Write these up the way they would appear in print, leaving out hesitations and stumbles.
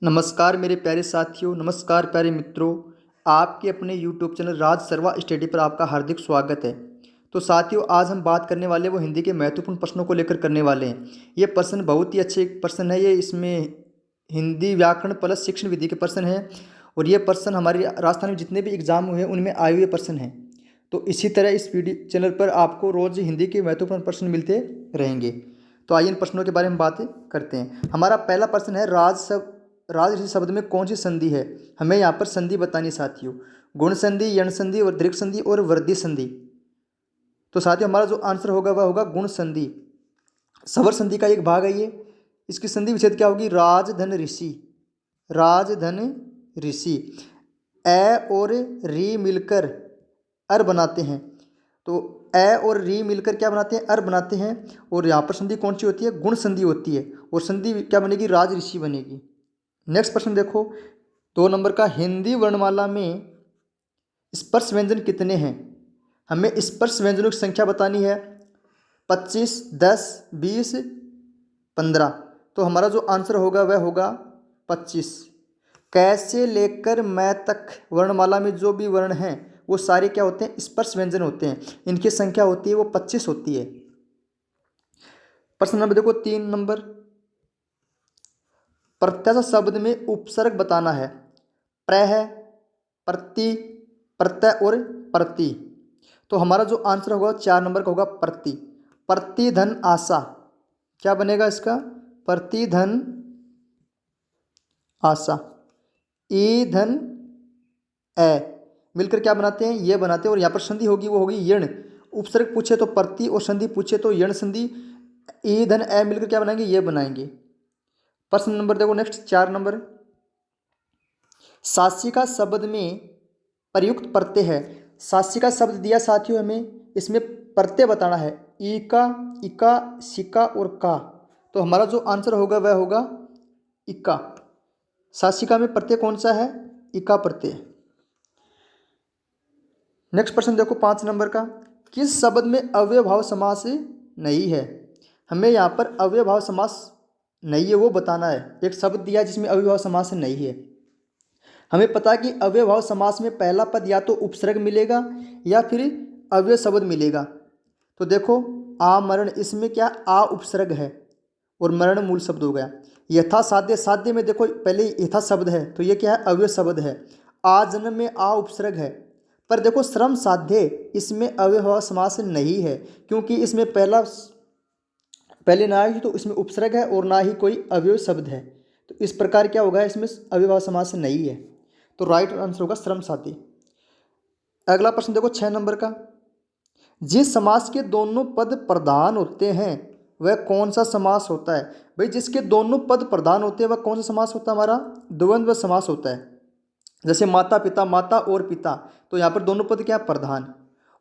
नमस्कार मेरे प्यारे साथियों, नमस्कार प्यारे मित्रों। आपके अपने यूट्यूब चैनल राज सर्वा स्टडी पर आपका हार्दिक स्वागत है। तो साथियों, आज हम बात करने वाले वो हिंदी के महत्वपूर्ण प्रश्नों को लेकर करने वाले हैं। ये प्रश्न बहुत ही अच्छे प्रश्न है। ये इसमें हिंदी व्याकरण प्लस शिक्षण विधि के प्रश्न हैं और ये प्रश्न हमारे राजस्थान में जितने भी एग्जाम हुए हैं उनमें आए हुए प्रश्न हैं। तो इसी तरह इस वीडियो चैनल पर आपको रोज़ हिंदी के महत्वपूर्ण प्रश्न मिलते रहेंगे। तो आइए इन प्रश्नों के बारे में बात करते हैं। हमारा पहला प्रश्न है, राज शब्द में कौन सी संधि है? हमें यहाँ पर संधि बतानी है साथियों। गुण संधि, यण संधि और दीर्घ संधि और वृद्धि संधि। तो साथियों, हमारा जो आंसर होगा वह होगा गुण संधि। सवर संधि का एक भाग है ये। इसकी संधि विच्छेद क्या होगी? राजधन ऋषि। राजधन ऋषि। ए और री मिलकर अर बनाते हैं। तो ए और री मिलकर क्या बनाते हैं? अर बनाते हैं। और यहाँ पर संधि कौन सी होती है? गुण संधि होती है। और संधि क्या बनेगी? राज ऋषि बनेगी। नेक्स्ट प्रश्न देखो, 2 नंबर का, हिंदी वर्णमाला में स्पर्श व्यंजन कितने हैं? हमें स्पर्श व्यंजनों की संख्या बतानी है। 25, 10, 20, 15। तो हमारा जो आंसर होगा वह होगा 25। कैसे लेकर मैं तक वर्णमाला में जो भी वर्ण हैं वो सारे क्या होते हैं? स्पर्श व्यंजन होते हैं। इनकी संख्या होती है वो 25 होती है। प्रश्न नंबर देखो, 3 नंबर, प्रत्याशा शब्द में उपसर्ग बताना है। प्रह, प्रति, प्रत्यय और प्रति। तो हमारा जो आंसर होगा 4 नंबर का होगा प्रति। प्रतिधन आशा, क्या बनेगा इसका? प्रतिधन आशा। ईधन ए मिलकर क्या बनाते हैं? ये बनाते हैं। और यहाँ पर संधि होगी वो होगी यण। उपसर्ग पूछे तो प्रति और संधि पूछे तो यण संधि। ईधन ए मिलकर क्या बनाएंगे? ये बनाएंगे। प्रश्न नंबर देखो नेक्स्ट, 4 नंबर, शासिका शब्द में प्रयुक्त प्रत्यय है। शासिका शब्द दिया साथियों हमें, इसमें प्रत्यय बताना है। ई का, इका, सिका और का। तो हमारा जो आंसर होगा वह होगा इका। शासिका में प्रत्यय कौन सा है? इका प्रत्यय। नेक्स्ट प्रश्न देखो, 5 नंबर का, किस शब्द में अव्ययभाव समास नहीं है? हमें यहाँ पर अव्ययभाव समास नहीं है वो बताना है। एक शब्द दिया जिसमें अव्ययभाव समास नहीं है। हमें पता है कि अव्ययभाव समास में पहला पद या तो उपसर्ग मिलेगा या फिर अव्यय शब्द मिलेगा। तो देखो, आमरण, इसमें क्या आ उपसर्ग है और मरण मूल शब्द हो गया। यथा साध्य, साध्य में देखो पहले यथा शब्द है तो ये क्या है? अव्यय शब्द है। आ जन्म में आ उपसर्ग है। पर देखो श्रम साध्य, इसमें अव्ययभाव समास नहीं है क्योंकि इसमें पहले ना ही तो इसमें उपसर्ग है और ना ही कोई अव्यय शब्द है। तो इस प्रकार क्या होगा? इसमें अव्ययभाव समास नहीं है। तो राइट आंसर होगा श्रम साध्य। अगला प्रश्न देखो, 6 नंबर का, जिस समास के दोनों पद प्रधान होते हैं वह कौन सा समास होता है? भाई, जिसके दोनों पद प्रधान होते हैं वह कौन सा समास होता है? हमारा द्वंद्व समास होता है। जैसे माता पिता, माता और पिता, तो यहाँ पर दोनों पद क्या? प्रधान।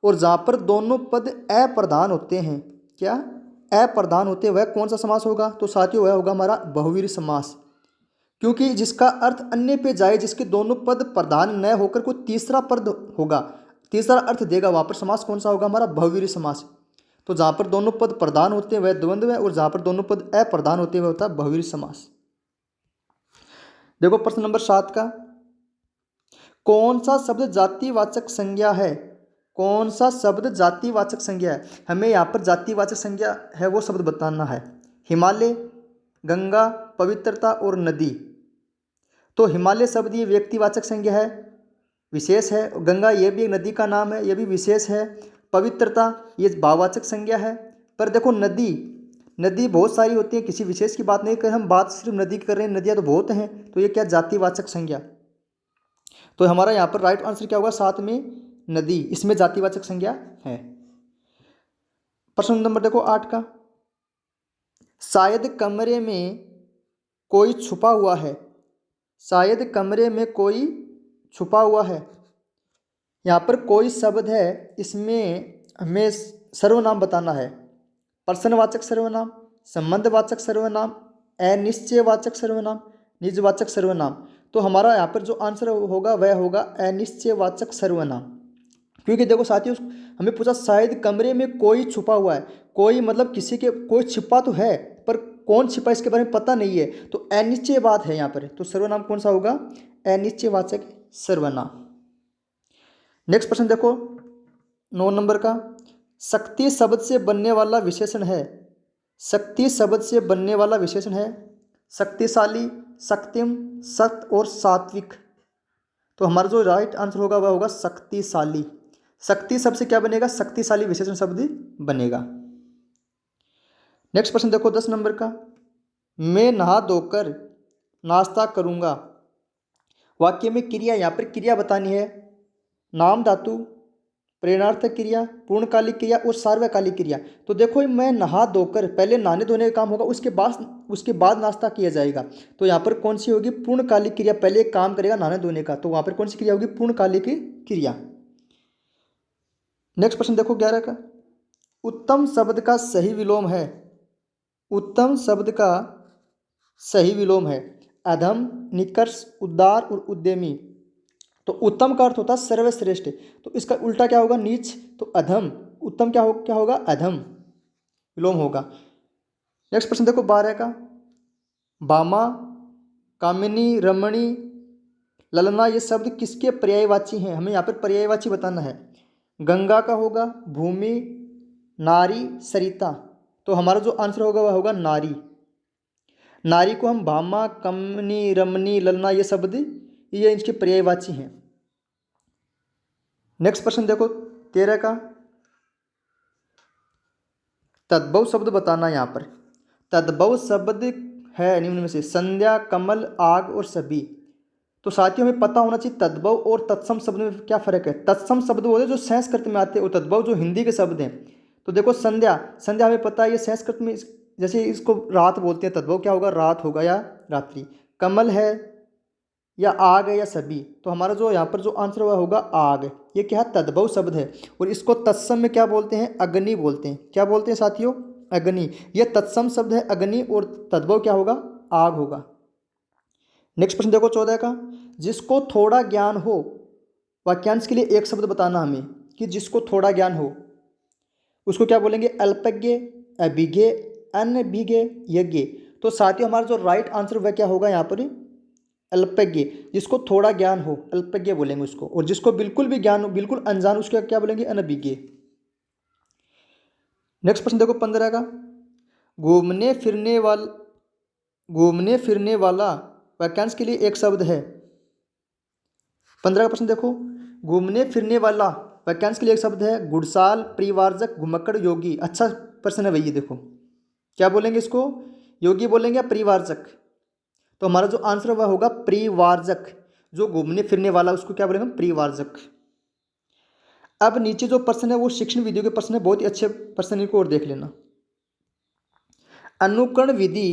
और जहाँ पर दोनों पद अप्रधान होते हैं, क्या अप्रधान होते हैं, वह कौन सा समास होगा? तो साथियों वह होगा हमारा बहुव्रीहि समास। क्योंकि जिसका अर्थ अन्य पे जाए, जिसके दोनों पद प्रधान न होकर कोई तीसरा पद होगा, तीसरा अर्थ देगा, वहाँ पर समास कौन सा होगा? हमारा बहुव्रीहि समास। तो जहाँ पर दोनों पद प्रधान होते हैं वह द्वंद्व है और जहाँ पर दोनों पद अप्रधान होते हैं वह होता है बहुव्रीहि समास। देखो प्रश्न नंबर 7 का, कौन सा शब्द जातिवाचक संज्ञा है? कौन सा शब्द जातिवाचक संज्ञा है? हमें यहाँ पर जातिवाचक संज्ञा है वो शब्द बताना है। हिमालय, गंगा, पवित्रता और नदी। तो हिमालय शब्द ये व्यक्तिवाचक संज्ञा है, विशेष है। गंगा ये भी एक नदी का नाम है, ये भी विशेष है। पवित्रता ये भाववाचक संज्ञा है। पर देखो नदी, नदी बहुत सारी होती है, किसी विशेष की बात नहीं कर, हम बात सिर्फ नदी की कर रहे हैं, नदियाँ तो बहुत हैं। तो ये क्या? जातिवाचक संज्ञा। तो हमारा यहाँ पर राइट आंसर क्या होगा? 7 में नदी, इसमें जातिवाचक संज्ञा है। प्रश्न नंबर देखो 8 का, शायद कमरे में कोई छुपा हुआ है। शायद कमरे में कोई छुपा हुआ है। यहाँ पर कोई शब्द है, इसमें हमें सर्वनाम बताना है। प्रश्नवाचक सर्वनाम, संबंधवाचक सर्वनाम, अनिश्चयवाचक सर्वनाम, निजवाचक सर्वनाम। तो हमारा यहाँ पर जो आंसर होगा वह होगा अनिश्चयवाचक सर्वनाम। क्योंकि देखो साथियों, हमें पूछा शायद कमरे में कोई छुपा हुआ है। कोई मतलब किसी के, कोई छिपा तो है पर कौन छिपा इसके बारे में पता नहीं है, तो अनिश्चयवाद है यहाँ पर। तो सर्वनाम कौन सा होगा? अनिश्चयवाचक सर्वनाम। नेक्स्ट प्रश्न देखो 9 नंबर का, शक्ति शब्द से बनने वाला विशेषण है। शक्ति शब्द से बनने वाला विशेषण है शक्तिशाली, शक्तिम, सत्य और सात्विक। तो हमारा जो राइट आंसर होगा वह होगा शक्तिशाली। शक्ति शब्द से क्या बनेगा? शक्तिशाली विशेषण शब्द बनेगा। नेक्स्ट प्रश्न देखो 10 नंबर का, मैं नहा धोकर नाश्ता करूंगा। वाक्य में क्रिया, यहाँ पर क्रिया बतानी है। नाम धातु, प्रेरणार्थक क्रिया, पूर्णकालिक क्रिया और सार्वकालिक क्रिया। तो देखो मैं नहा धोकर, पहले नहाने धोने का काम होगा, उसके बाद नाश्ता किया जाएगा। तो यहाँ पर कौन सी होगी? पूर्णकालिक क्रिया। पहले एक काम करेगा नहाने धोने का, तो वहाँ पर कौन सी क्रिया होगी? पूर्णकालिक क्रिया। नेक्स्ट प्रश्न देखो 11 का, उत्तम शब्द का सही विलोम है। उत्तम शब्द का सही विलोम है अधम, निकर्ष, उदार और उद्यमी। तो उत्तम का अर्थ होता है सर्वश्रेष्ठ, तो इसका उल्टा क्या होगा? नीच। तो अधम, उत्तम क्या होगा? अधम विलोम होगा। नेक्स्ट प्रश्न देखो 12 का, बामा, कामिनी, रमणी, ललना ये शब्द किसके पर्यायवाची हैं? हमें यहाँ पर पर्यायवाची बताना है। गंगा का होगा, भूमि, नारी, सरिता। तो हमारा जो आंसर होगा वह होगा नारी। नारी को हम भामा, कमनी, रमनी, ललना ये शब्द ये इसके पर्यायवाची हैं। नेक्स्ट प्रश्न देखो 13 का, तद्भव शब्द बताना। यहाँ पर तद्भव शब्द है निम्न में से संध्या, कमल, आग और सभी। तो साथियों हमें पता होना चाहिए तद्भव और तत्सम शब्द में क्या फर्क है। तत्सम शब्द वो है जो संस्कृत में आते हैं, और तद्भव जो हिंदी के शब्द हैं। तो देखो संध्या, संध्या हमें पता है ये संस्कृत में जैसे इसको रात बोलते हैं, तद्भव क्या होगा? रात होगा या रात्रि। कमल है या आग है या सभी। तो हमारा जो यहाँ पर जो आंसर हुआ होगा आग। ये क्या है? तद्भव शब्द है। और इसको तत्सम में क्या बोलते हैं? अग्नि बोलते हैं। क्या बोलते हैं साथियों? अग्नि। ये तत्सम शब्द है अग्नि, और तद्भव क्या होगा? आग होगा। नेक्स्ट प्रश्न देखो 14 का, जिसको थोड़ा ज्ञान हो। वाक्यांश के लिए एक शब्द बताना हमें कि जिसको थोड़ा ज्ञान हो, उसको क्या बोलेंगे? अल्पज्ञ, अभिज्ञ, अनभिज्ञ, यज्ञ। तो साथियों हमारा जो राइट आंसर वह क्या होगा? यहाँ पर अल्पज्ञ। जिसको थोड़ा ज्ञान हो अल्पज्ञ बोलेंगे उसको, और जिसको बिल्कुल भी ज्ञान हो, बिल्कुल अनजान, उसको क्या बोलेंगे? अनभिज्ञ। नेक्स्ट प्रश्न देखो 15 का, घूमने फिरने वाला वाक्यांश के लिए एक शब्द है। 15 का प्रश्न देखो, घूमने फिरने वाला वाक्यांश के लिए एक शब्द है गुड़साल, परिवारजक, घुमक्कड़, योगी। अच्छा प्रश्न है भैया। देखो क्या बोलेंगे इसको? योगी बोलेंगे या परिवारजक? तो हमारा जो आंसर वह होगा परिवारजक। जो घूमने फिरने वाला उसको क्या बोलेंगे? परिवारजक। अब नीचे जो प्रश्न है वो शिक्षण विधियों के प्रश्न है, बहुत ही अच्छे प्रश्न, इनको और देख लेना। अनुकरण विधि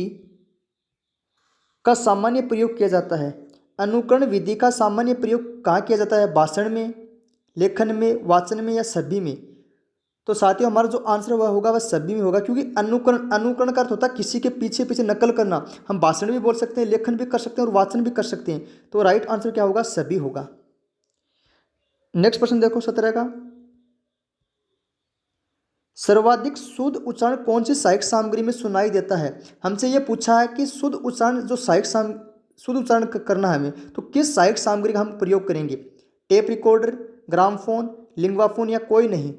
का सामान्य प्रयोग किया जाता है। अनुकरण विधि का सामान्य प्रयोग कहाँ किया जाता है? भाषण में, लेखन में, वाचन में या सभी में? तो साथियों हमारा जो आंसर वह होगा वह सभी में होगा, क्योंकि अनुकरण का अर्थ होता है किसी के पीछे पीछे नकल करना। हम भाषण भी बोल सकते हैं, लेखन भी कर सकते हैं और वाचन भी कर सकते हैं। तो राइट आंसर क्या होगा? सभी होगा। नेक्स्ट प्रश्न देखो 17 का, सर्वाधिक शुद्ध उच्चारण कौन सी साहित्य सामग्री में सुनाई देता है? हमसे यह पूछा है कि शुद्ध उच्चारण जो शुद्ध उच्चारण करना है हमें, तो किस साहित्य सामग्री का हम प्रयोग करेंगे? टेप रिकॉर्डर, ग्रामफोन, लिंग्वाफोन या कोई नहीं?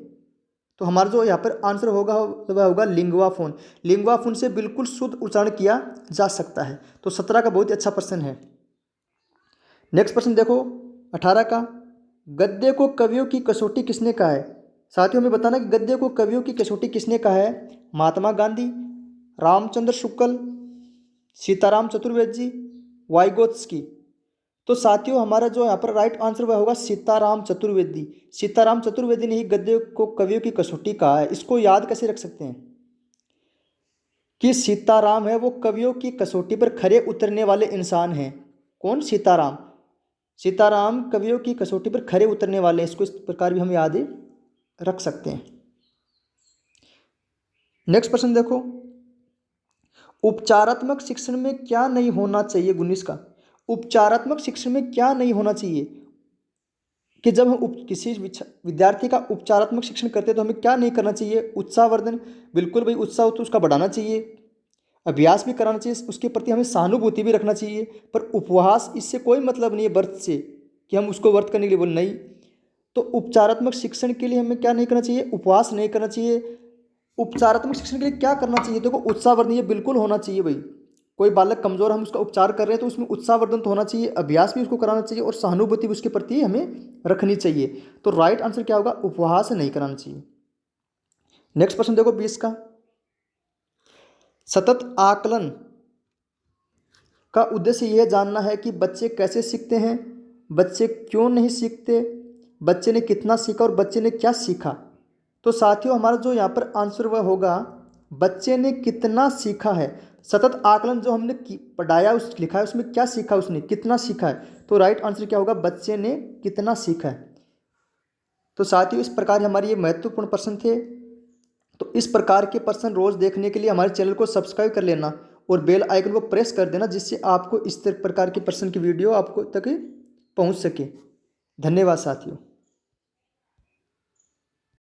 तो हमारा जो यहाँ पर आंसर होगा वह होगा लिंग्वाफोन। लिंग्वाफोन से बिल्कुल शुद्ध उच्चारण किया जा सकता है। तो 17 का बहुत ही अच्छा प्रश्न है। नेक्स्ट प्रश्न देखो 18 का, गद्य को कवियों की कसौटी किसने कहा है? साथियों हमें बताना कि गद्य को कवियों की कसौटी किसने कहा है? महात्मा गांधी, रामचंद्र शुक्ल, सीताराम चतुर्वेदी, वाइगोत्स्की। तो साथियों हमारा जो यहाँ पर राइट आंसर वह होगा सीताराम चतुर्वेदी। सीताराम चतुर्वेदी ने ही गद्य को कवियों की कसौटी कहा है। इसको याद कैसे रख सकते हैं कि सीताराम है वो कवियों की कसौटी पर खरे उतरने वाले इंसान हैं। कौन? सीताराम। सीताराम कवियों की कसौटी पर खरे उतरने वाले हैं। इसको इस प्रकार भी हम याद रख सकते हैं। नेक्स्ट प्रश्न देखो, उपचारात्मक शिक्षण में क्या नहीं होना चाहिए? 19 का, उपचारात्मक शिक्षण में क्या नहीं होना चाहिए? कि जब हम किसी विद्यार्थी का उपचारात्मक शिक्षण करते हैं तो हमें क्या नहीं करना चाहिए? उत्साहवर्धन, बिल्कुल भाई उत्साह हो तो उसका बढ़ाना चाहिए। अभ्यास भी कराना चाहिए, उसके प्रति हमें सहानुभूति भी रखना चाहिए। पर उपवास इससे कोई मतलब नहीं है व्रत से, कि हम उसको व्रत करने के लिए बोल नहीं। तो उपचारात्मक शिक्षण के लिए हमें क्या नहीं करना चाहिए, उपवास नहीं करना चाहिए। उपचारात्मक शिक्षण के लिए क्या करना चाहिए, देखो उत्साहवर्धन ये बिल्कुल होना चाहिए भाई। कोई बालक कमजोर, हम उसका उपचार कर रहे हैं तो उसमें उत्साहवर्धन तो होना चाहिए, अभ्यास भी उसको कराना चाहिए और सहानुभूति भी उसके प्रति हमें रखनी चाहिए। तो राइट आंसर क्या होगा, उपवास नहीं कराना चाहिए। नेक्स्ट प्रश्न देखो 20 का, सतत आकलन का उद्देश्य यह जानना है कि बच्चे कैसे सीखते हैं, बच्चे क्यों नहीं सीखते, बच्चे ने कितना सीखा और बच्चे ने क्या सीखा। तो साथियों हमारा जो यहाँ पर आंसर वह होगा बच्चे ने कितना सीखा है। सतत आकलन जो हमने पढ़ाया उस लिखा है उसमें क्या सीखा, उसने कितना सीखा है। तो राइट आंसर क्या होगा, बच्चे ने कितना सीखा है। तो साथियों इस प्रकार हमारे ये महत्वपूर्ण प्रश्न थे। तो इस प्रकार के प्रश्न रोज देखने के लिए हमारे चैनल को सब्सक्राइब कर लेना और बेल आइकन को प्रेस कर देना, जिससे आपको इस प्रकार के प्रश्न की वीडियो आपको तक पहुंच सके। धन्यवाद साथियों।